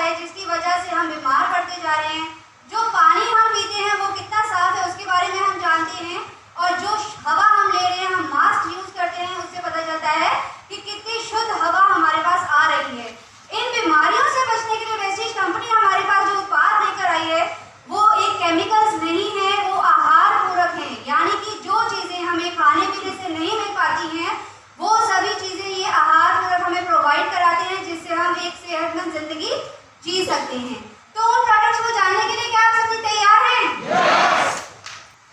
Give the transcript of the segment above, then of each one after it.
है जिसकी वजह से हम बीमार पड़ते जा रहे हैं। जो पानी हम पीते हैं वो कितना साफ है उसके बारे में हम जानते हैं, और जो हवा हम ले रहे हैं, हम मास्क यूज करते हैं, उससे पता चलता है कि कितनी शुद्ध हवा हमारे पास आ रही है। इन बीमारियों से बचने के लिए वेस्टीज कंपनी हमारे पास जो उत्पाद लेकर आई है वो एक केमिकल्स नहीं है, वो आहार पूरक है। यानी कि जो चीजें हमें खाने पीने से नहीं मिल पाती हैं वो सभी चीजें ये आहार पूरक हमें प्रोवाइड कराते हैं, जिससे हम एक सेहतमंद जिंदगी जी सकते हैं। तो उन प्रोडक्ट्स को जानने के लिए क्या आप सभी तैयार हैं? yes!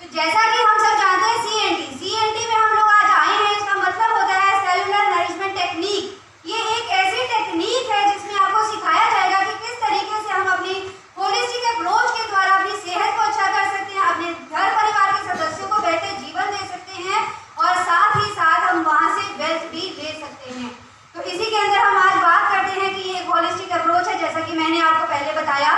तो जैसा कि हम सब जानते हैं CNT में हम लोग आज आए हैं। इसका मतलब होता है सेलुलर नरिशमेंट टेक्निक। ये एक ऐसी टेक्निक है जिसमें आपको सिखाया जाएगा कि किस तरीके से हम अपनी होलिस्टिक अप्रोच के द्वारा अपनी सेहत को अच्छा कर सकते हैं, अपने घर परिवार के सदस्यों को बेहतर जीवन दे सकते हैं, और साथ ही साथ हम वहाँ से वेल्थ भी ले सकते हैं। तो इसी के अंदर हम आज बात करते हैं कि ये एक होलिस्टिक अप्रोच है, जैसा कि मैंने आपको पहले बताया।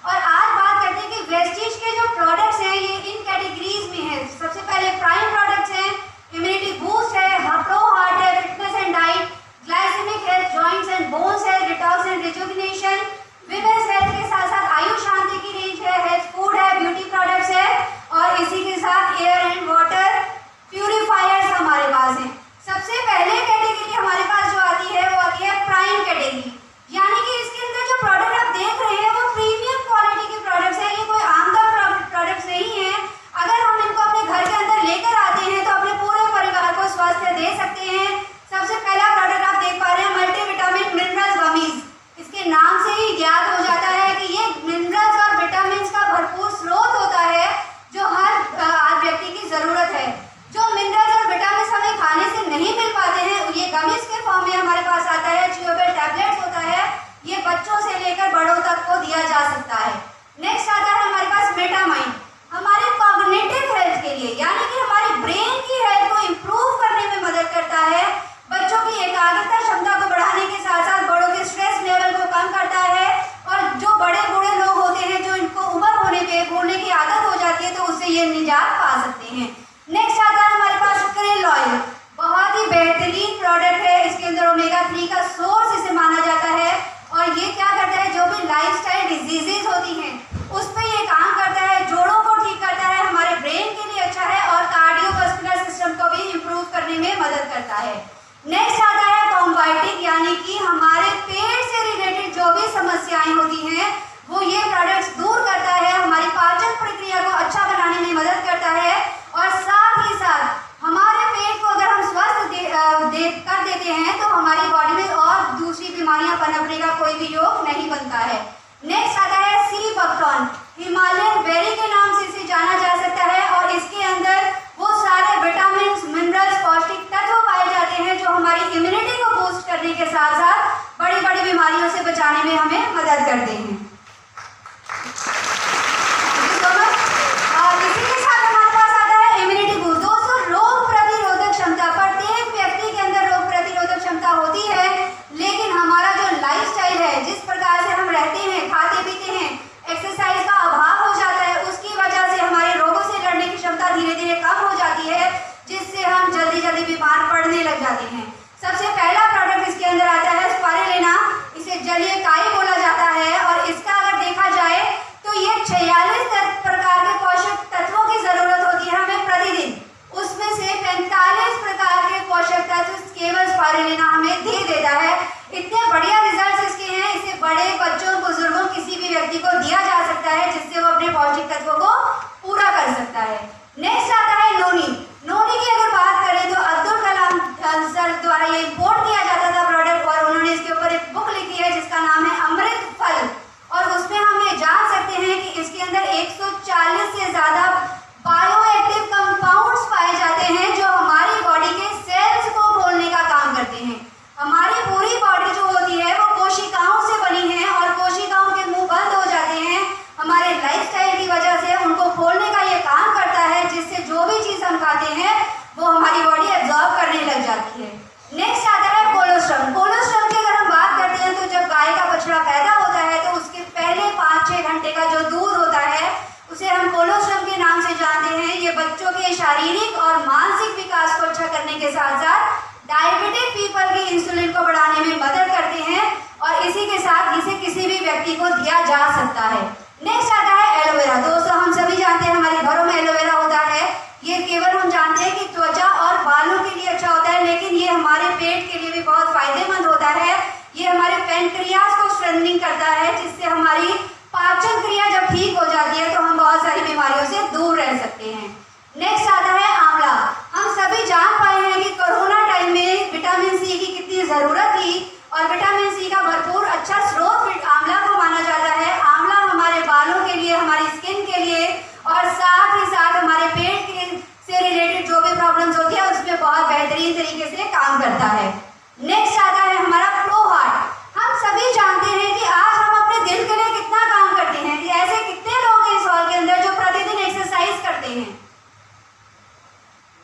और आज बात करते हैं कि वेस्टीज के जो प्रोडक्ट्स हैं ये इन कैटेगरीज में है। सबसे पहले प्राइम प्रोडक्ट्स हैं, इम्यूनिटी बूस्ट है, प्रो हार्ट है, fitness and diet, glycemic health, joints and bones है, detox and rejuvenation, women's health के साथ साथ आयुष शांति की रेंज है, हेल्थ फूड है, ब्यूटी प्रोडक्ट्स है, और इसी के साथ एयर एंड वाटर प्यूरिफायर्स हमारे पास हैं। सबसे पहले कैटेगरी हमारे पास जो आती है वो आती है प्राइम कैटेगरी। यानी कि इसके अंदर जो प्रोडक्ट आप देख रहे हैं वो प्रीमियम क्वालिटी के प्रोडक्ट्स है, ये कोई आमतौर प्रोडक्ट्स नहीं है। अगर हम इनको अपने घर के अंदर लेकर आते हैं तो अपने पूरे परिवार को स्वास्थ्य दे सकते हैं। सबसे पहला प्रोडक्ट आप देख पा रहे हैं मल्टीविटामिन मिनरल्स गमीज। इसके नाम से ही ज्ञात हो जाता है कि ये मिनरल्स और विटामिन का भरपूर स्रोत होता है जो हर आज व्यक्ति की जरूरत है। जो मिनरल्स और विटामिन हमें खाने से नहीं मिल पाते हैं ये गमीज के फॉर्म में हमारे पास आता है। च्यूएबल टैबलेट्स होता है, ये बच्चों से लेकर बड़ों तक को दिया जा सकता है। नेक्स्ट आता है हमारे पास मेटामाइन, हमारे कॉग्निटिव हेल्थ के लिए, यानी कि हमारी ब्रेन की हेल्थ को इम्प्रूव करने में मदद करता है। बच्चों की एकाग्रता क्षमता को बढ़ाने के साथ साथ बड़ों के स्ट्रेस लेवल को कम करता है, और जो बड़े बूढ़े लोग होते हैं जो इनको उम्र होने पे भूलने की आदत हो जाती है तो उससे ये निजात पा सकते हैं। नेक्स्ट आता है हमारे पास क्रेल ऑयल, बहुत ही बेहतरीन प्रोडक्ट है। इसके अंदर ओमेगा 3 का सोर्स इसे माना जाता है, और ये क्या करता है जो भी लाइफस्टाइल डिजीजेस होती हैं उस पर ये काम करता है, जोड़ों को ठीक करता है, हमारे ब्रेन के लिए अच्छा है, और कार्डियोवास्कुलर सिस्टम को भी इम्प्रूव करने में मदद करता है। नेक्स्ट आता है कॉम्बाइटिक, यानी कि हमारे पेट से रिलेटेड जो भी समस्याएं होती हैं वो ये प्रोडक्ट्स दूर करता है, हमारी पाचन प्रक्रिया को अच्छा बनाने में मदद करता है, और साथ ही साथ हमारे पेट को अगर हम स्वस्थ कर देते हैं तो हमारी बॉडी में और दूसरी बीमारियां पनपने का कोई भी योग नहीं बनता है। नेक्स्ट आता है सी बकथॉर्न, हिमालयन बेरी के नाम से इसे जाना जा सकता है, और इसके अंदर वो सारे विटामिन मिनरल्स पौष्टिक तत्व पाए जाते हैं जो हमारी इम्यूनिटी को बूस्ट करने के साथ साथ बड़ी बड़ी बीमारियों से बचाने में हमें मदद करते हैं। इसी के साथ हमारे पास आता है इम्यूनिटी बूस्ट। दोस्तों, रोग प्रतिरोधक क्षमता, प्रत्येक व्यक्ति के अंदर रोग प्रतिरोधक क्षमता होती है, लेकिन हमारा जो लाइफस्टाइल है, जिस प्रकार से हम रहते हैं, खाते पीते हैं, एक्सरसाइज का अभाव हो जाता है, उसकी वजह से हमारे रोगों से लड़ने की क्षमता धीरे धीरे कम हो जाती है, जिससे हम जल्दी जल्दी बीमार पड़ने लग जाते हैं। सबसे पहला प्रोडक्ट इसके अंदर आता है स्पाइरुलिना, इसे जलीय काई बोला जाता है, और इसका अगर देखा जाए तो ये 46 प्रकार के पोषक तत्वों की जरूरत होती है हमें प्रतिदिन, उसमें से 45 प्रकार के पोषक तत्व केवल स्पाइरुलिना हमें दे देता है। इतने बढ़िया रिजल्ट्स इसके हैं, इसे बड़े बच्चों बुजुर्गों किसी भी व्यक्ति को दिया जा सकता है जिससे वो अपने पौष्टिक तत्वों को पूरा कर सकता है। नेक्स्ट आता है नोनी। नोनी की अगर बात करें तो अब्दुल कलाम सर द्वारा ये इम्पोर्ट किया जाता था प्रोडक्ट, और उन्होंने इसके ऊपर एक बुक लिखी है जिसका नाम है अमृत फल, और उसमें हम ये जान सकते हैं कि इसके अंदर 140 से ज्यादा बायोएक्टिव कंपाउंड्स पाए जाते हैं जो हमारी बॉडी के सेल्स को खोलने का काम करते हैं। हमारी पूरी बॉडी जो होती है वो कोशिकाओं से बनी है, और कोशिकाओं के मुंह बंद हो जाते हैं हमारे लाइफस्टाइल की वजह से, उनको खोलने का ये काम करता है, जिससे जो भी चीज हम खाते हैं वो हमारी बॉडी एब्जॉर्ब करने लग जाती है। नेक्स्ट आता है कोलोस्ट्रम। कोलोस्ट्रम की अगर हम बात करते हैं तो जब गाय का बछड़ा पैदा होता है तो उसके पहले 5-6 घंटे का जो दूध होता है उसे हम कोलोस्ट्रम के नाम से जानते हैं। ये बच्चों के शारीरिक और मानसिक विकास को अच्छा करने के साथ साथ डायबिटिक पीपल के इंसुलिन को बढ़ाने में मदद करते हैं, और इसी के साथ इसे किसी भी व्यक्ति को दिया जा सकता है। नेक्स्ट आता है एलोवेरा। दोस्तों हम सभी जानते हैं हमारे घरों में एलोवेरा होता है। ये केवल हम जानते हैं कि त्वचा और बालों के लिए अच्छा होता है, लेकिन ये हमारे पेट के लिए भी बहुत फायदेमंद होता है। ये हमारे पैनक्रियाज को स्ट्रेंथनिंग करता है, जिससे हमारी पाचन क्रिया जब ठीक हो जाती है तो हम बहुत सारी बीमारियों से दूर रह सकते हैं। नेक्स्ट आता है आंवला। हम सभी जान पाए हैं कि कोरोना टाइम में विटामिन सी की कितनी ज़रूरत थी और विटामिन सी का भरपूर अच्छा स्रोत आंवला को माना जाता है। आंवला हमारे बालों के लिए, हमारी स्किन के लिए और साथ ही साथ हमारे पेट के से रिलेटेड जो भी प्रॉब्लम्स होती है उसमें बहुत बेहतरीन तरीके से काम करता है। नेक्स्ट आता है हमारा प्रो हार्ट। हम सभी जानते हैं कि आज हम अपने दिल के लिए कितना काम करते हैं। ऐसे कितने लोग हैं इस हॉल के अंदर जो प्रतिदिन एक्सरसाइज करते हैं।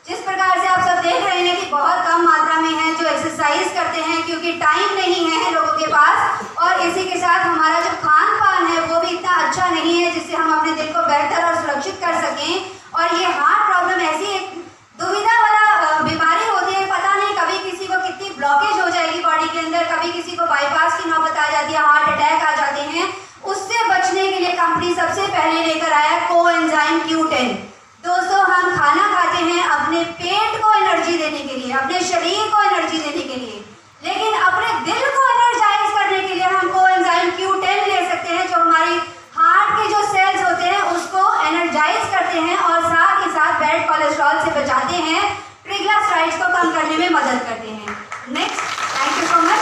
जिस प्रकार से आप सब देख रहे हैं कि बहुत कम मात्रा में है जो एक्सरसाइज करते हैं, क्योंकि टाइम नहीं है लोगों के पास, और इसी के साथ हमारा जो खान पान है वो भी इतना अच्छा नहीं है जिससे हम अपने दिल को बेहतर और सुरक्षित कर सकें। और ये हार्ट प्रॉब्लम ऐसी एक दुविधा वाला बीमारी होती है, पता नहीं कभी किसी को कितनी ब्लॉकेज हो जाएगी बॉडी के अंदर, कभी किसी को बाईपास की नौबत आ जाती है, हार्ट अटैक आ जाते हैं। उससे बचने के लिए कंपनी सबसे पहले लेकर आया कोएंजाइम Q10। दोस्तों हम खाना खाते हैं अपने पेट को एनर्जी देने के लिए, अपने शरीर को एनर्जी देने के लिए, लेकिन अपने दिल को एनर्जाइज करने के लिए हम कोएंजाइम Q10 ले सकते हैं, जो हमारी हार्ट के जो सेल्स होते हैं उसको एनर्जाइज करते हैं और साथ ही साथ बैड कोलेस्ट्रॉल से बचाते हैं, ट्रिग्लिसराइड्स को कम करने में मदद करते हैं। Next, thank you so much.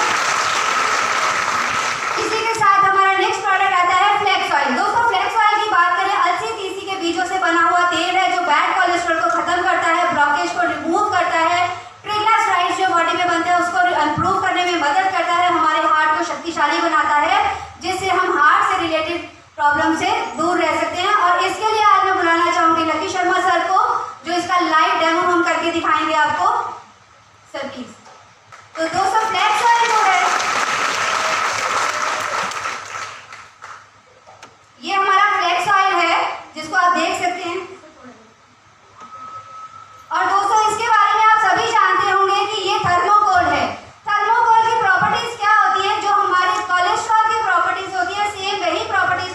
इसी के साथ हमारा नेक्स्ट प्रोडक्ट आता है फ्लेक्स ऑयल। दोस्तों फ्लेक्स ऑयल की बात करें, अलसी तीसी के बीजों से बना हुआ तेल है जो बैड कोलेस्ट्रॉल को खत्म करता है, ब्लॉकेज को रिमूव करता है, ट्रिग्लिसराइड्स जो बॉडी में बनते हैं उसको इंप्रूव करने में मदद करता है, हमारे हार्ट को शक्तिशाली बनाता है, जिससे हम हार्ट से रिलेटेड प्रॉब्लम से दूर रह सकते हैं। और इसके लिए आज मैं बुलाना चाहूंगी लकी शर्मा सर को, जो इसका लाइव डेमो हम करके दिखाएंगे आपको। Sir please. तो दोस्तों फ्लेक्स ऑयल जो है ये हमारा फ्लेक्स ऑयल है जिसको आप देख सकते हैं। और दोस्तों इसके बारे में आप सभी जानते होंगे कि ये थर्मोकोल है। थर्मोकोल की प्रॉपर्टीज क्या होती है? जो हमारे कोलेस्ट्रॉल की प्रॉपर्टीज होती है, सेम वही प्रॉपर्टीज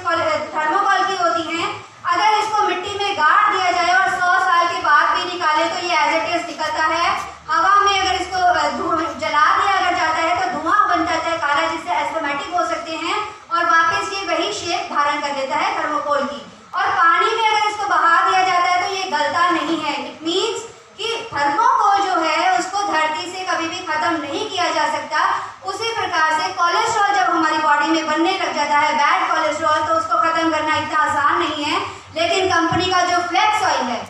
थर्मोकोल की होती हैं। अगर इसको मिट्टी में गाड़ दिया जाए और 100 साल के बाद भी निकाले तो ये एज इट इज निकलता है। हवा में अगर इसको जला दिया अगर जाता है तो धुआं बन जाता है काला, जिससे एस्थमेटिक हो सकते हैं और वापस ये वही शेप धारण कर लेता है थर्मोकोल की। और पानी में अगर इसको बहा दिया जाता है तो ये गलता नहीं है। इट मीन्स कि थर्मोकोल जो है उसको धरती से कभी भी खत्म नहीं किया जा सकता। उसी प्रकार से कोलेस्ट्रॉल जब हमारी बॉडी में बनने लग जाता है, बैड कोलेस्ट्रॉल, तो उसको खत्म करना इतना आसान नहीं है। लेकिन कंपनी का जो फ्लेक्स ऑयल है,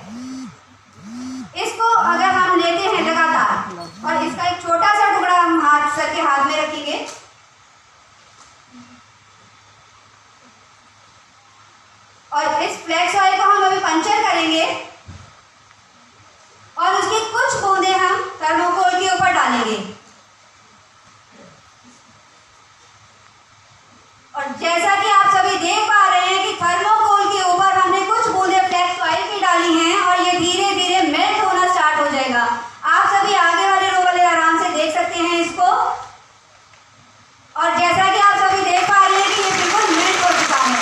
इसको अगर हम लेते हैं लगातार और इसका एक छोटा सा टुकड़ा हम सर के हाथ में रखेंगे और इस फ्लेक्स ऑयल को हम अभी पंचर करेंगे और उसकी कुछ बूंदें हम थर्मोकोल के ऊपर डालेंगे। और जैसा कि आप सभी देख पा रहे हैं कि थर्मोकोल के ऊपर हमने कुछ बूंदें फ्लेक्स ऑयल की डाली हैं और ये धीरे धीरे मेल्ट होना स्टार्ट हो जाएगा। आप सभी आगे वाले रो वाले आराम से देख सकते हैं इसको। और जैसा कि आप सभी देख पा रहे हैं कि ये बिल्कुल मेल्ट हो चुका है।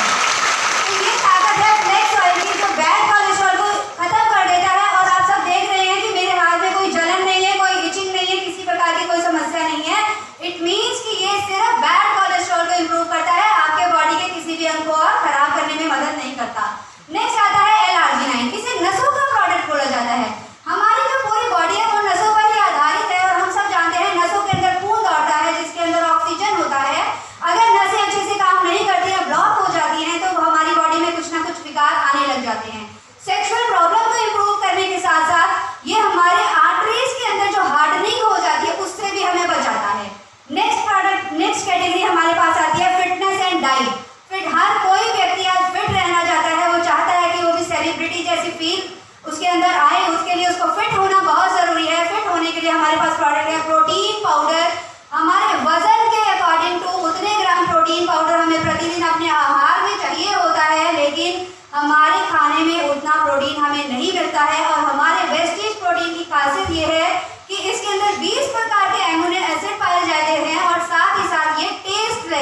तो ये ताकत है फ्लेक्स ऑयल की, जो बैड कोलेस्ट्रॉल को खत्म कर देता है। और आप सब देख रहे हैं कि मेरे हाथ में कोई जलन नहीं है, कोई इचिंग नहीं है, किसी प्रकार की कोई समस्या नहीं है। इट मीन्स कि ये सिर्फ बैड कोलेस्ट्रॉल को इंप्रूव करता है, आपके बॉडी के किसी भी अंग को और खराब करने में मदद नहीं करता। नेक्स्ट आता है L-arginine। इसे नसों का प्रोडक्ट बोला जाता है। हमारी जो पूरी बॉडी है वो नसों पर ही आधारित है और हम सब जानते हैं नसों के अंदर खून दौड़ता है जिसके अंदर ऑक्सीजन होता है। अगर नसें अच्छे से काम नहीं करती हैं, ब्लॉक हो जाती हैं, तो हमारी बॉडी में कुछ ना कुछ विकार आने लग जाते हैं। सेक्सुअल प्रॉब्लम को इंप्रूव करने के साथ साथ ये हमारे आर्टरीज के अंदर जो हार्डनिंग हो जाती है उससे भी हमें बचाता है। नेक्स्ट प्रोडक्ट, नेक्स्ट कैटेगरी हमारे पास आती है फिटनेस एंड डाइट। हर कोई व्यक्ति आज फिट रहना चाहता है, वो चाहता है कि वो भी सेलिब्रिटी जैसी फील उसके अंदर आए, उसके लिए उसको फिट होना बहुत ज़रूरी है। फिट होने के लिए हमारे पास प्रोडक्ट है प्रोटीन पाउडर। हमारे वजन के अकॉर्डिंग टू उतने ग्राम प्रोटीन पाउडर हमें प्रतिदिन अपने आहार में चाहिए होता है, लेकिन हमारे खाने में उतना प्रोटीन हमें नहीं मिलता है। और हमारे वेस्टेज प्रोटीन की खासियत ये है कि इसके अंदर 20 प्रकार के एमिनो एसिड पाए जाते हैं और साथ ही साथ ये टेस्टलेस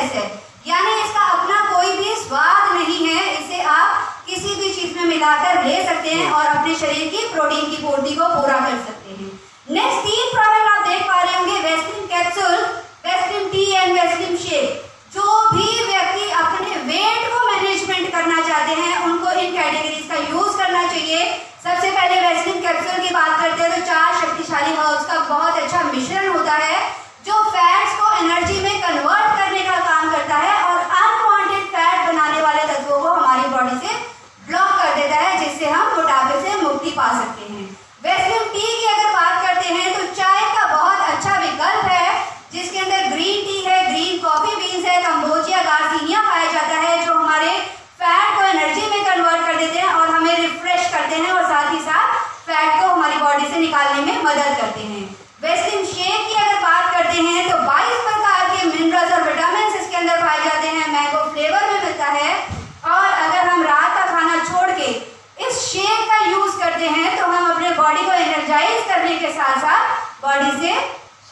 मिलाकर ले सकते हैं और अपने शरीर की प्रोटीन की पूर्ति को पूरा कर सकते हैं। नेक्स्ट 3 प्रोडक्ट आप देख पा रहे होंगे, Vaseline capsule, Vaseline T and Vaseline shake. जो भी व्यक्ति अपने वेट को मैनेजमेंट करना चाहते हैं उनको इन कैटेगरीज का यूज करना चाहिए। सबसे पहले वेस्लिन कैप्सूल की बात करते हैं तो 4 शक्तिशाली हर्ब्स का बहुत अच्छा मिश्रण होता है जो फैट्स को एनर्जी में कन्वर्ट करने का काम करता है और अनवांटेड फैट बनाने वाले तत्वों को हमारी बॉडी से ब्लॉक कर देता है, जिससे हम मोटापे से मुक्ति पा सकते हैं। वेस्लिन टी की अगर बात करते हैं तो चाय का बहुत अच्छा विकल्प है जिसके अंदर ग्रीन टी है, ग्रीन कॉफी बीन्स है, कंबोजिया, गार्सिनिया पाया जाता है जो हमारे फैट को एनर्जी में कन्वर्ट कर देते हैं और हमें रिफ्रेश करते हैं और साथ ही साथ फैट को हमारी बॉडी से निकालने में मदद करते हैं। वेस्लिन शेक की अगर बात करते हैं तो 22 प्रकार के मिनरल्स और विटामिन इसके अंदर पाए जाते हैं, मैंगो फ्लेवर में मिलता है। और अगर हम रात का खाना छोड़ के इस शेक का यूज करते हैं तो हम अपने बॉडी को एनर्जाइज करने के साथ साथ बॉडी से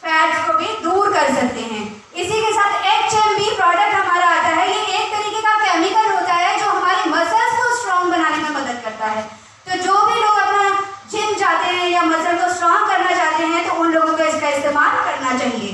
फैट्स को भी दूर कर सकते हैं। इसी के साथ HMB प्रोडक्ट हमारा आता है। ये एक तरीके का केमिकल होता है जो हमारी मसल्स को स्ट्रॉन्ग बनाने में मदद करता है। तो जो भी लोग अपना जिम जाते हैं या मसल को स्ट्रॉन्ग करना चाहते हैं तो उन लोगों को इसका इस्तेमाल करना चाहिए।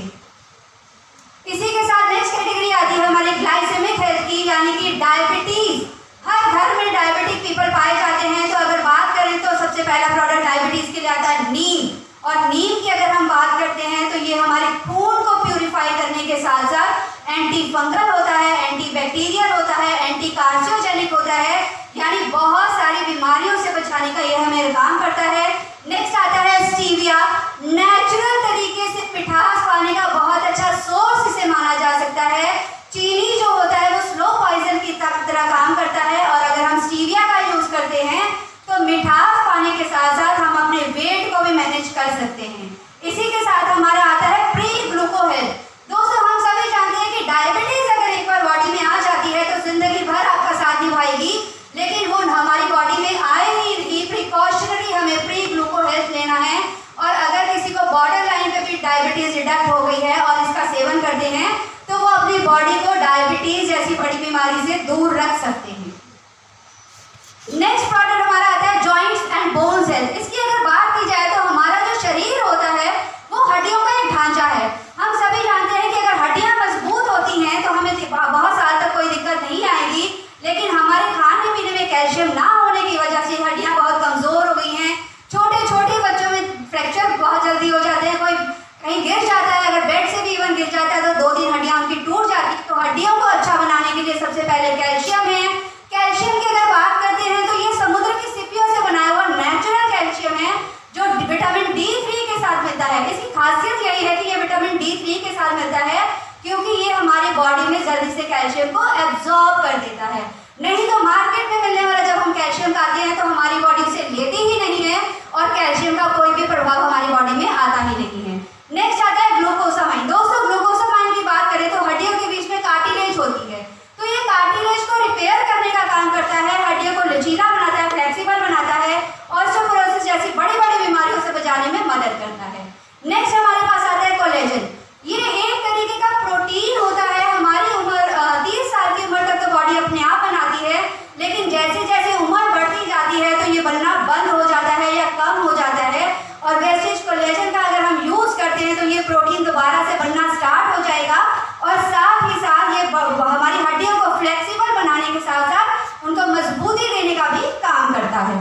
इसी के साथ नेक्स्ट कैटेगरी आती है हमारी ग्लाइसेमिक हेल्थ की, यानी कि डायबिटीज। हर घर में डायबिटिक पीपल पाए जाते हैं। तो अगर बात करें तो सबसे पहला प्रोडक्ट डायबिटीज के लिए आता है नीम। और नीम की अगर हम बात करते हैं तो ये हमारे खून को प्यूरिफाई करने के साथ साथ एंटी फंगल होता है, एंटी बैक्टीरियल होता है, एंटी कार्सियोजेनिक होता है, यानी बहुत सारी बीमारियों से बचाने का यह हमें काम करता है। नेक्स्ट आता है स्टीविया। नेचुरल तरीके से मिठास पाने का बहुत अच्छा सोर्स इसे माना जा सकता है। चीनी जो होता है वो स्लो पॉइजन की तरह काम करता है और अगर हम स्टीविया का यूज करते हैं तो मिठास पाने के साथ साथ हम अपने वेट को भी मैनेज कर सकते हैं। इसी के साथ हमारा आता है प्री ग्लूको हेल्थ। दोस्तों हम सभी जानते हैं कि डायबिटीज अगर एक बार बॉडी में आ जाती है तो जिंदगी भर आपका साथ निभाएगी, लेकिन वो हमारी बॉडी में आए ही नहीं। प्रिकॉशनरी हमें प्री ग्लूको हेल्थ लेना है और अगर किसी को बॉर्डर लाइन पे भी डायबिटीज डिटेक्ट हो गई है और इसका सेवन करते हैं तो वो अपनी बॉडी को डायबिटीज जैसी बड़ी बीमारी से दूर रख सकते हैं। नेक्स्ट प्रोडक्ट हमारा आता है जॉइंट्स एंड बोन्स हेल्थ। इसकी अगर बात की जाए तो हमारा जो शरीर होता है वो हड्डियों का एक ढांचा है। हम सभी जानते हैं कि अगर हड्डियां मजबूत होती हैं तो हमें बहुत साल तक कोई दिक्कत नहीं आएगी, लेकिन हमारे खाने पीने में कैल्शियम ना होने की वजह से हड्डियां बहुत कमजोर हो गई हैं। छोटे छोटे बच्चों में फ्रैक्चर बहुत जल्दी हो जाते हैं, कोई कहीं गिर जाता है, अगर बेड से भी इवन गिर जाता है तो 2-3 हड्डियां उनकी टूट जाती है। तो हड्डियों को अच्छा बनाने के लिए सबसे पहले कैल्शियम है। कैल्शियम की अगर बात करते हैं तो ये समुद्र की सीपियों से बनाया हुआ नेचुरल कैल्शियम है जो विटामिन D3 के साथ मिलता है। इसकी खासियत यही है कि ये विटामिन D3 के साथ मिलता है क्योंकि ये हमारी बॉडी में जल्दी से कैल्शियम को एब्जॉर्ब कर देता है। नहीं तो मार्केट में मिलने वाला जब हम कैल्शियम खाते हैं तो हमारी बॉडी उसे लेती ही नहीं है और कैल्शियम का कोई भी प्रभाव हमारी बॉडी में आता ही नहीं है। नेक्स्ट आता है ग्लूकोसामाइन। दोस्तों ग्लूकोसामाइन की बात करें तो हड्डियों के बीच में कार्टिलेज होती है, तो ये कार्टिलेज को रिपेयर करने का काम करता है, हड्डियों को लचीला बनाता है, फ्लेक्सिबल बनाता है, ऑस्टियोपोरोसिस जैसी बड़ी बड़ी बीमारियों से बचाने में मदद करता है। नेक्स्ट हमारे पास आता है कोलेजन। ये एक तरीके का प्रोटीन होता है। हमारी उम्र 30 साल की उम्र तक तो बॉडी अपने आप बनाती है, लेकिन जैसे जैसे उम्र बढ़ती जाती है तो ये बनना बंद हो जाता है या कम हो जाता है और वेस्टेज कोलेजन का अगर हम यूज करते हैं तो ये प्रोटीन दोबारा से बनना स्टार्ट हो जाएगा और साथ ही साथ ये हमारी हड्डियों को फ्लेक्सिबल बनाने के साथ साथ उनको मजबूती देने का भी काम करता है।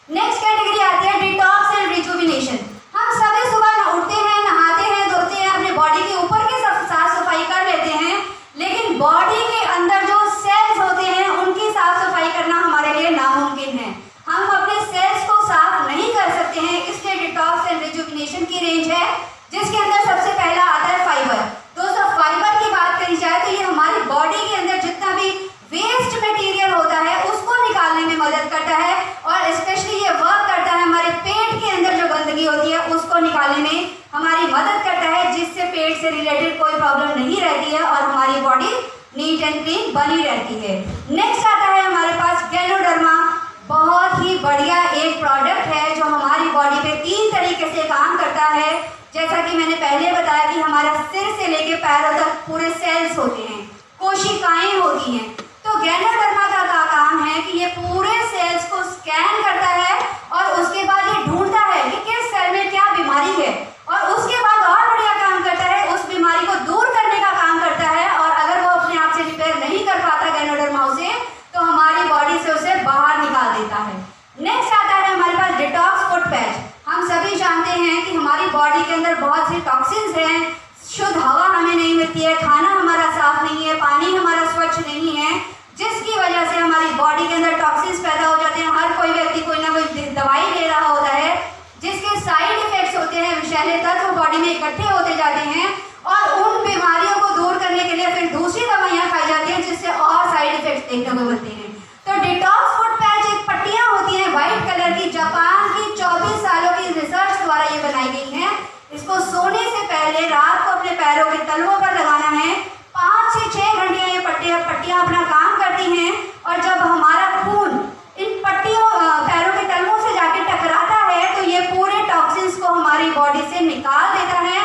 नेक्स्ट कैटेगरी आती है डिटॉक्स एंड रिजुविनेशन। हम सभी सुबह उठते हैं, नहाते हैं, धोते हैं, अपने बॉडी के ऊपर की साफ सफाई कर लेते हैं, लेकिन बॉडी के अंदर जो सेल्स होते हैं उनकी साफ सफाई करना हमारे लिए नामुमकिन है। हम अपने सेल्स को साफ नहीं कर सकते हैं, इसलिए डिटॉक्स एंड रिजुविनेशन की रेंज है जिसके अंदर सबसे पहला आता है फाइबर। दोस्तों फाइबर की बात करी जाए तो ये हमारी बॉडी के अंदर जितना भी वेस्ट मटेरियल होता है उसको निकालने में मदद करता है और स्पेशली ये वर्क करता है हमारे पेट के अंदर जो गंदगी होती है उसको निकालने में हमारी मदद करता है, जिससे पेट से रिलेटेड कोई प्रॉब्लम नहीं रहती है और हमारी बॉडी नीट एंड क्लीन बनी रहती है। नेक्स्ट आता है हमारे पास गैनोडर्मा। बहुत ही बढ़िया एक प्रोडक्ट है जो हमारी बॉडी पे 3 तरीके से काम करता है। जैसा कि मैंने पहले बताया कि हमारा सिर से लेके पैरों तक पूरे सेल्स होते हैं, कोशिकाएं होती हैं, तो गैनोडर्मा का काम है कि ये पूरे सेल्स को स्कैन करता है और उसके बाद ये ढूंढता है कि किस सेल में क्या बीमारी है, और उसके बाद और बढ़िया काम करता है, उस बीमारी को दूर करने का काम करता है। और अगर वो अपने आप से रिपेयर नहीं कर पाता गैनोडर्मा उसे, तो हमारी बॉडी से उसे बाहर निकाल देता है। नेक्स्ट आता है हमारे पास डिटॉक्स फुट पैच। हम सभी जानते हैं कि हमारी बॉडी के अंदर बहुत सी टॉक्सिन्स हैं, शुद्ध हवा हमें नहीं मिलती है, खाना हमारा साफ नहीं है, पानी हमारा स्वच्छ नहीं है, जिसकी वजह से हमारी बॉडी के अंदर टॉक्सिन्स पैदा हो जाते हैं। हर कोई व्यक्ति कोई ना कोई दवाई ले रहा होता है जिसके साइड इफेक्ट्स होते हैं, विषैले तत्व बॉडी में इकट्ठे होते जाते हैं और उन बीमारियों को दूर करने के लिए फिर दूसरी दवाइयाँ खाई जाती हैं जिससे और साइड इफेक्ट्स देखने को मिलते हैं। तो डिटॉक्स फुट पैच एक पट्टियाँ होती हैं व्हाइट कलर की, जापान की 24 सालों की रिसर्च द्वारा ये बनाई गई है। इसको सोने से पहले रात को अपने पैरों के तलवों पर लगाना है। 5 से 6 घंटे ये पट्टियाँ अपना काम करती हैं और जब हमारा खून इन पट्टियों पैरों के तलवों से जाके टकराता है तो ये पूरे टॉक्सिन्स को हमारी बॉडी से निकाल देता है।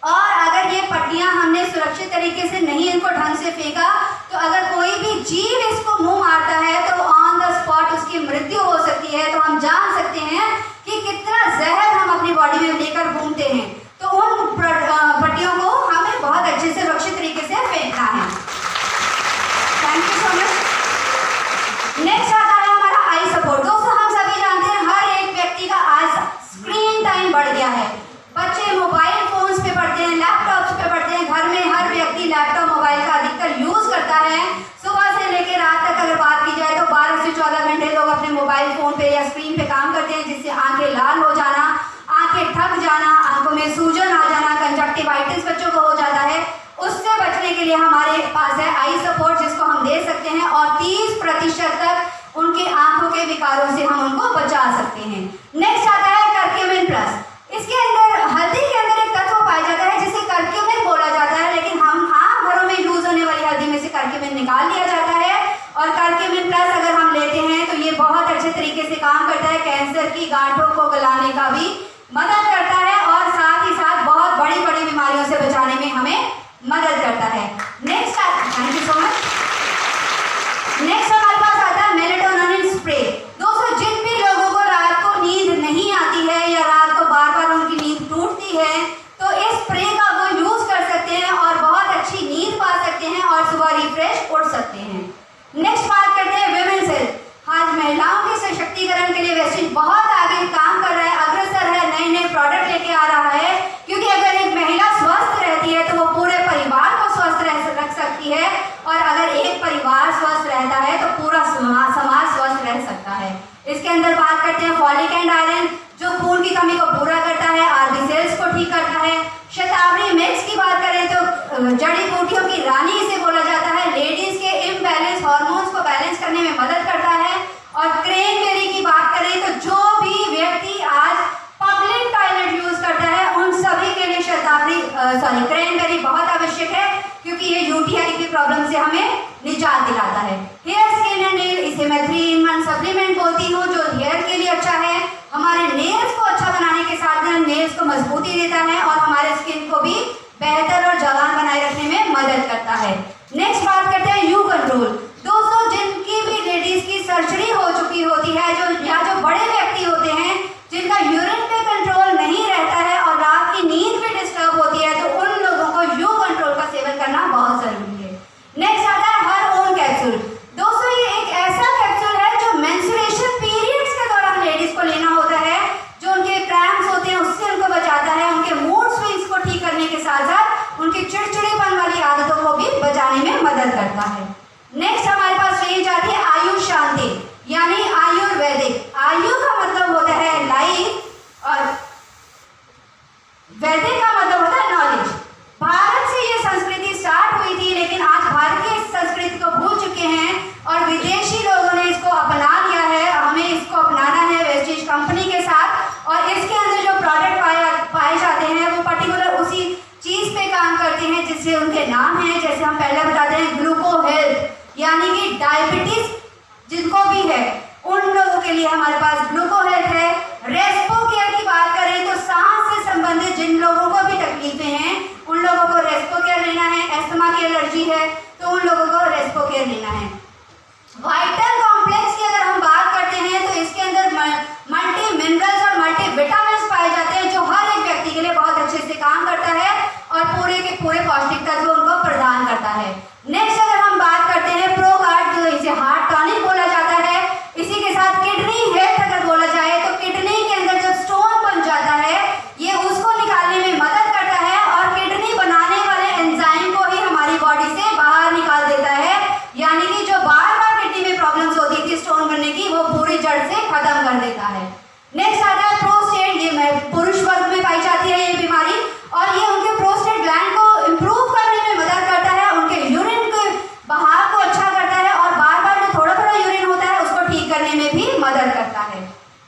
और अगर ये पट्टियाँ हमने सुरक्षित तरीके से नहीं इनको ढंग से फेंका तो अगर कोई भी जीव इसको मुंह मारता है तो ऑन द स्पॉट उसकी मृत्यु हो सकती है। तो हम जान सकते हैं कि कितना जहर हम अपनी बॉडी में लेकर घूमते हैं। तो उन पट्टियों को हमें बहुत अच्छे से सुरक्षित तरीके से फेंकना है। Thank you so much. Next आता है हमारा आई सपोर्ट। दोस्तों हम सभी जानते हैं हर एक व्यक्ति का आज स्क्रीन टाइम बढ़ गया है। बच्चे मोबाइल फोन्स पे पढ़ते हैं, लैपटॉप्स पे पढ़ते हैं, घर में हर व्यक्ति लैपटॉप मोबाइल का अधिकतर यूज करता है। सुबह से लेकर रात तक अगर बात की जाए तो 12 से 14 घंटे लोग अपने मोबाइल फोन पे या स्क्रीन पे काम करते हैं, जिससे आंखें लाल हो जाना, आंखें थक जाना, आंखों में सूजन आ जाना, कंजक्टिवाइटिस बच्चों को हो जाता है। उससे बचने के लिए हमारे पास है आई सपोर्ट, जिसको हम दे सकते हैं और 30% तक उनके आंखों के विकारों से हम उनको बचा सकते हैं। नेक्स्ट आता है करक्यूमिन प्लस। इसके अंदर हल्दी के अंदर एक तत्व पाया जाता है जिसे करक्यूमिन बोला जाता है, लेकिन हम आम घरों में यूज होने वाली हल्दी में से करक्यूमिन निकाल लिया जाता है। और करक्यूमिन प्लस अगर हम लेते हैं तो ये बहुत अच्छे तरीके से काम करता है, कैंसर की गांठों को गलाने का भी मदद करता है और साथ ही साथ बहुत बड़ी बड़ी बीमारियों से बचाने में हमें मदद करता है। Next, thank you so much. Next हमारे पास आता है मेलेटोनिन स्प्रे। दोस्तों जिन भी लोगों को रात को नींद नहीं आती है या रात को बार बार उनकी नींद टूटती है तो इस स्प्रे का वो यूज कर सकते हैं और बहुत अच्छी नींद पा सकते हैं और सुबह रिफ्रेश उठ सकते हैं। नेक्स्ट बात करते हैं विमेंस हेल्थ। आज महिलाओं के सशक्तिकरण के लिए वेस्टिज बहुत आगे काम कर रहा है, अग्रसर है, नए नए प्रोडक्ट लेके आ रहा है, क्योंकि अगर एक महिला स्वस्थ रहती है तो वो पूरे परिवार को स्वस्थ रख सकती है और अगर एक परिवार स्वस्थ रहता है तो पूरा समाज स्वस्थ रह सकता है। इसके अंदर बात करते हैं फॉलिक एंड आयरन, जो खून की कमी को पूरा करता है, आरबी सेल्स को ठीक करता है। शतावरी मिक्स की बात करें तो जड़ी बूटियों की रानी इसे बोला जाता है, लेडीज के इम्बैलेंस हार्मोन्स को बैलेंस करने में मदद करता है। और क्रेनबेरी की बात करें तो जो भी व्यक्ति आज पब्लिक टॉयलेट यूज करता है उन सभी के लिए क्रेनबेरी बहुत आवश्यक है, क्योंकि ये यूटीआई की प्रॉब्लम से हमें निजात दिलाता है। हेयर स्किन एंड नेल, इसे मैं 3-in-1 सप्लीमेंट बोलती हूँ, जो हेयर के लिए अच्छा है, हमारे नेल्स को अच्छा बनाने के साथ में नेल्स को मजबूती देता है और हमारे स्किन को भी बेहतर और जवान बनाए रखने में मदद करता है। नेक्स्ट बात करते हैं यू कंट्रोल। दोस्तों जिनकी भी लेडीज की सर्जरी हो चुकी होती है, जो बड़े व्यक्ति होते हैं जिनका यूरिन पे कंट्रोल नहीं रहता है और रात की नींद भी डिस्टर्ब होती है, तो उन लोगों को यू कंट्रोल का सेवन करना बहुत जरूरी है। नेक्स्ट आता है हर ओन कैप्सूल। दोस्तों ये एक ऐसा कैप्सूल है जो मेंस्ट्रुएशन पीरियड्स के दौरान लेडीज को लेना होता है, जो उनके क्रैम्प्स होते हैं उससे उनको बचाता है, उनके मूड स्विंग्स को ठीक करने के साथ साथ उनकी चिड़चिड़ेपन वाली आदतों को भी बचाने में मदद करता है। नेक्स्ट हमारे पास रेंज आती है आयुष शांति, यानी आयुर्वेदिक। आयु का मतलब होता है लाइफ और वैदिक का मतलब होता है नॉलेज। भारत से ये संस्कृति स्टार्ट हुई थी, लेकिन आज भारत की इस संस्कृति को भूल चुके हैं और विदेशी लोगों ने इसको अपना लिया है। हमें इसको अपनाना है वेस्टिज कंपनी के साथ, और इसके अंदर जो प्रोडक्ट पाए जाते हैं वो पर्टिकुलर उसी चीज पे काम करते हैं जिससे उनके नाम है। जैसे हम पहले बताते हैं ग्लूको हेल्थ, यानी कि डायबिटीज जिनको भी है उन लोगों के लिए हमारे पास ग्लूको हेल्थ है। रेस्पो केयर की बात करें तो सांस से संबंधित जिन लोगों को भी तकलीफें हैं उन लोगों को रेस्पो केयर लेना है। एस्थमा की एलर्जी है तो तो उन लोगों को रेस्पो केयर लेना है। वाइटल कॉम्प्लेक्स की अगर हम बात करते हैं तो इसके अंदर मल्टी मिनरल्स और मल्टी विटामिन्स पाए जाते हैं जो हर एक व्यक्ति के लिए बहुत अच्छे से काम करता है और पूरे के पूरे पौष्टिक तत्व उनको प्रदान करता है। नेक्स्ट अगर हम बात करते हैं प्रोगार्ड, जो इसे हार्ट टॉनिक बोला जाता है। इसी के साथ किडनी हेल्थ अगर बोला जाए तो किडनी के अंदर जब स्टोन बन जाता है ये उसको निकालने में मदद करता है और किडनी बनाने वाले एंजाइम को ही हमारी बॉडी से बाहर निकाल देता है, यानी कि जो बार बार किडनी में प्रॉब्लम्स होती थी स्टोन बनने की वो पूरी जड़ से खत्म कर देता है। नेक्स्ट आता है प्रोस्टेट, ये पुरुष वर्ग में पाई जाती है ये बीमारी और ये उनके प्रोस्टेट ग्लैंड को इम्प्रूव करने में मदद करता है, उनके यूरिन के बहाव को अच्छा करता है और बार बार जो थोड़ा थोड़ा यूरिन होता है उसको ठीक करने में भी मदद करता है।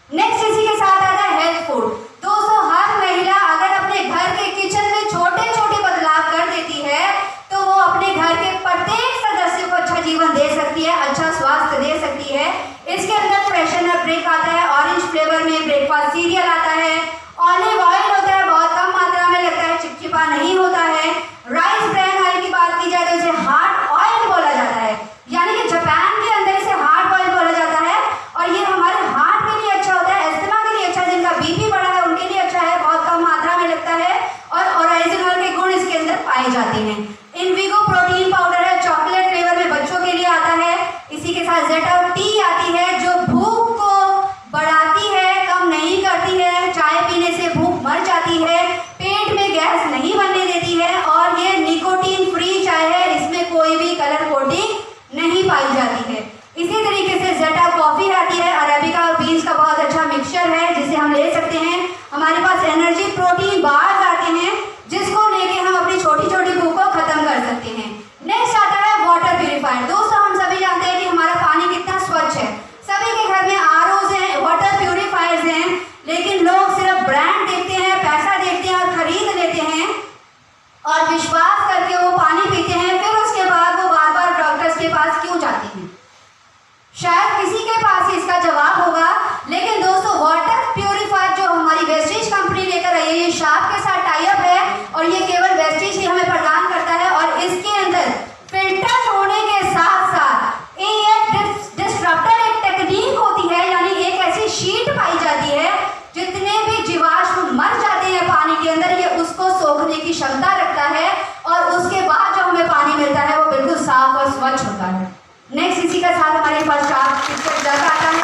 नेक्स्ट इसी के साथ आता है हेल्थ फूड। दोस्तों हर महिला अगर अपने घर के किचन में छोटे छोटे बदलाव कर देती है तो वो अपने घर के प्रत्येक सदस्य को अच्छा जीवन दे सकती है, अच्छा स्वास्थ्य दे सकती है। इसके अंदर फ्रेशनर ब्रेक आता है, ऑरेंज फ्लेवर में ब्रेकफास्ट सीरियल आता है, ऑलिव ऑयल होता है, बहुत कम मात्रा में लगता है, चिपचिपा नहीं होता है। राइस ब्रान ऑयल की बात की जाए तो इसे हार्ट ऑयल बोला जाता है, यानी कि जापान के अंदर इसे हार्ट ऑयल बोला जाता है और ये हमारे हार्ट के लिए अच्छा होता है, अस्थमा के लिए अच्छा, जिनका बीपी बढ़ा है उनके लिए अच्छा है, बहुत कम मात्रा में लगता है और ओरिजिनल के गुण इसके अंदर पाए जाते हैं। इनविगो प्रोटीन पाउडर है, चॉकलेट फ्लेवर में बच्चों के लिए आता है। इसी के साथ जेटा टी आती है जो भूख को बढ़ाती है, कम नहीं करती है, चाय पीने से भूख मर जाती है, पेट में गैस नहीं बनने देती है और ये निकोटीन फ्री चाय है, इसमें कोई भी कलर कोटिंग नहीं पाई जाती है। इसी तरीके से जेटा कॉफी आती है, अरेबिका और बीन्स का बहुत अच्छा मिक्सचर है जिसे हम ले सकते हैं। हमारे पास एनर्जी प्रोटीन बार्स आते हैं जिसको लेके हम अपनी छोटी छोटी भूख को खत्म कर सकते हैं। नेक्स्ट आता है वाटर प्यूरिफायर। दोस्तों हम सभी जानते हैं कि हमारा पानी कितना स्वच्छ है, सभी के घर में आरओज हैं, वाटर प्यूरिफायर्स हैं, लेकिन लोग सिर्फ ब्रांड देखते हैं, पैसा देखते हैं और खरीद लेते हैं और विश्वास करके वो पानी पीते हैं, फिर उसके बाद वो बार बार डॉक्टर्स के पास क्यों जाते हैं? शायद किसी के पास ही इसका जवाब होगा, लेकिन दोस्तों वाटर प्यूरिफायर जो हमारी वेस्टेज कंपनी लेकर आई है ये शार्प के साथ टाई अप है और ये केवल वेस्टेज ही हमें प्रदान करता है और इसके अंदर फिल्टर होने के साथ साथ एक डिस्ट्रप्टर एक टेक्निक होती है, यानी एक ऐसी शीट पाई जाती है जितने भी जीवाश्म मर जाते हैं पानी के अंदर ये उसको सोखने की क्षमता रखता है और उसके बाद जो हमें पानी मिलता है वो बिल्कुल साफ और स्वच्छ होता है। नेक्स्ट इसी का साथ हमारे पास जग आता है।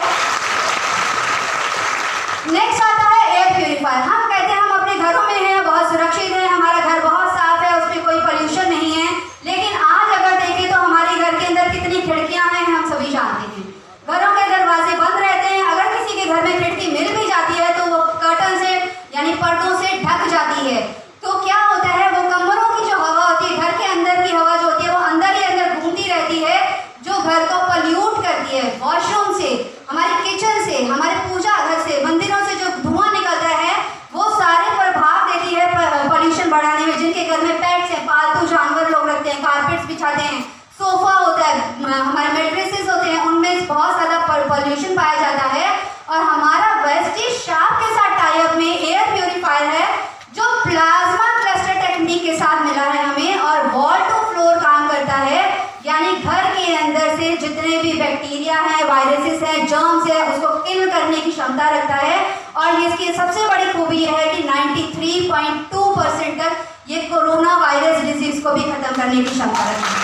नेक्स्ट आता है एयर प्यूरिफायर। हम कहते हैं हम अपने घरों में हैं, बहुत सुरक्षित है, हमारा घर बहुत साफ है, उसमें कोई पोल्यूशन नहीं है, लेकिन आज अगर देखें तो हमारे घर के अंदर कितनी खिड़कियां हैं हम सभी जानते हैं, घरों के दरवाजे बंद रहते हैं। अगर किसी के घर में खिड़की मिल भी जाती है तो वो कर्टन से यानी पर्दों से ढक जाती है, तो क्या होता है वो कमरों की जो हवा होती है, घर के अंदर की हवा जो होती है वो अंदर ही अंदर घूमती रहती है जो घर को पॉल्यूट करती है। वॉशरूम से, हमारे किचन से, हमारे पूजा घर से, मंदिरों से जो धुआं निकलता है वो सारे प्रभाव देती है पॉल्यूशन बढ़ाने में। जिनके घर में पेट्स हैं, पालतू जानवर लोग रखते हैं, कारपेट्स बिछाते हैं, सोफा होता है, हमारे मेट्रेसेस होते हैं, उनमें बहुत ज़्यादा पॉल्यूशन पाया जाता है और हमारा वेस्टेज शार्प के साथ टाई अप में एयर प्यूरिफायर है जो प्लाज्मा क्लस्टर टेक्निक के साथ मिला है हमें और वॉल टू फ्लोर काम करता है, यानी घर के अंदर से जितने भी बैक्टीरिया हैं, वायरसेस हैं, जर्म्स हैं, उसको किल करने की क्षमता रखता है और इसकी सबसे बड़ी खूबी यह है कि 93.2% तक ये कोरोना वायरस डिजीज को भी खत्म करने की क्षमता रखता है।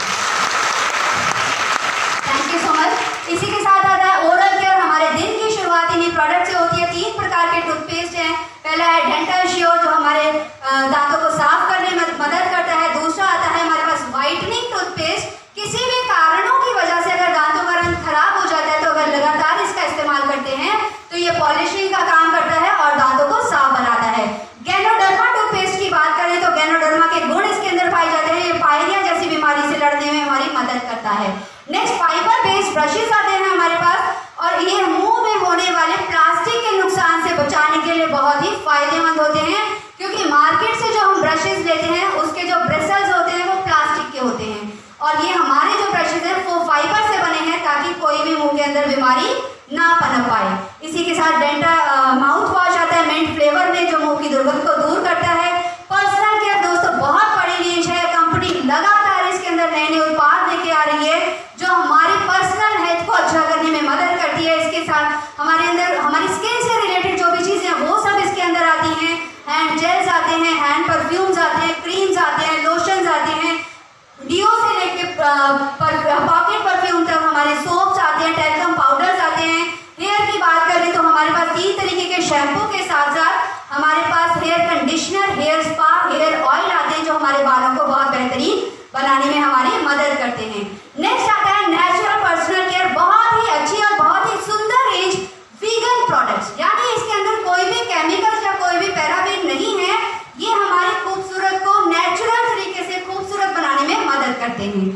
Thank you so much. इसी के साथ आता है ओरल केयर। हमारे दिन की शुरुआत इन्हीं प्रोडक्ट से होती है। 3 प्रकार के टूथपेस्ट हैं। पहला है डेंटल श्योर जो हमारे दांतों को साफ करने में मदद करता है। दूसरा आता है हमारे पास व्हाइटनिंग टूथपेस्ट। किसी भी कारणों की वजह से अगर दांतों का रंग खराब हो जाता है तो अगर लगातार इसका इस्तेमाल करते हैं तो ये पॉलिशिंग का काम करता है और दांतों को साफ बनाता है। गैनोडर्मा टूथपेस्ट की बात करें तो गैनोडर्मा के गुण इसके अंदर पाए जाते हैं। ये पायरिया जैसी बीमारी से लड़ने में हमारी मदद करता है। नेक्स्ट फाइबर बेस्ड ब्रशेस आते हैं हमारे पास और ये मुंह में होने वाले प्लास्टिक के नुकसान से बचाने के लिए बहुत ही फायदेमंद होते हैं, क्योंकि मार्केट से जो हम ब्रशेस लेते हैं उसके जो ब्रिसल्स होते हैं वो प्लास्टिक के होते हैं और ये हमारे जो ब्रशेस हैं वो फाइबर से बने हैं ताकि कोई भी मुंह के अंदर बीमारी ना पनप पाए। इसी के साथ माउथ वॉश आता है मिंट फ्लेवर में जो मुंह की दुर्गंध को दूर करता है। पर्सनल केयर दोस्तों बहुत बड़ी रेंज है, कंपनी लगातार इसके अंदर नए नए उत्पाद लेके साथ हमारे अंदर हमारी स्किन से रिलेटेड जो भी चीज़ें हैं वो सब इसके अंदर आती हैं। हैंड जेल्स आते हैं, हैंड परफ्यूम्स आते हैं, क्रीम्स आते हैं, लोशंस आते हैं, डियो से लेके पॉकेट परफ्यूम तक हमारे सोप्स आते हैं, टैल्कम पाउडर्स आते हैं। हेयर की बात करें तो हमारे पास 3 तरीके के शैम्पू के साथ साथ हमारे पास hair conditioner, hair spa, hair oil आते हैं जो हमारे बालों को बहुत बेहतरीन बनाने में हमारी मदद करते हैं। नेक्स्ट आता है नेचुरल पर्सनल केयर, बहुत ही अच्छी और बहुत ही सुंदर रेंज वीगन प्रोडक्ट्स, यानी इसके अंदर कोई भी केमिकल्स या कोई भी पैराबेन नहीं है। ये हमारी खूबसूरत को नेचुरल तरीके से खूबसूरत बनाने में मदद करते हैं।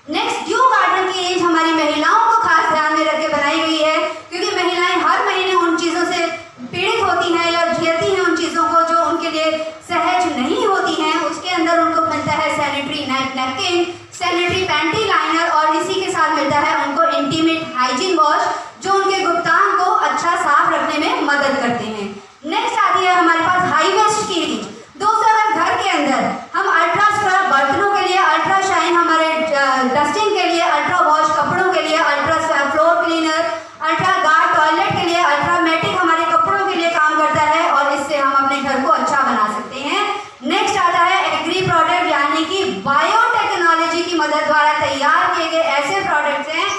नेक्स्ट ड्यू गार्डन की रेंज हमारी महिलाओं को खास ध्यान में रख के बनाई गई है, क्योंकि महिलाएं हर महीने उन चीज़ों से पीड़ित होती हैं या झेलती हैं उन चीज़ों को जो उनके लिए सहज नहीं होती हैं। उसके अंदर उनको मिलता है sanitary napkin, sanitary panty liner और इसी के साथ मिलता है उनको इंटीमेट हाइजीन वॉश जो उनके गुप्तांग को अच्छा साफ रखने में मदद करते हैं। नेक्स्ट आती है हमारे पास हाई वेस्ट की रेंज। दोस्तों, अगर घर के अंदर हम अल्ट्रा स्क्रब बर्तनों के लिए, अल्ट्रा शाइन हमारे डस्टिंग के लिए, अल्ट्रा वॉश कपड़ों के लिए, ultra floor cleaner, ultra guard toilet के लिए, अल्ट्रामेटिक हमारे कपड़ों के लिए काम करता है और इससे हम अपने घर को अच्छा बना सकते हैं। नेक्स्ट आता है एग्री प्रोडक्ट, यानी कि बायोटेक्नोलॉजी की मदद द्वारा तैयार किए गए ऐसे प्रोडक्ट्स हैं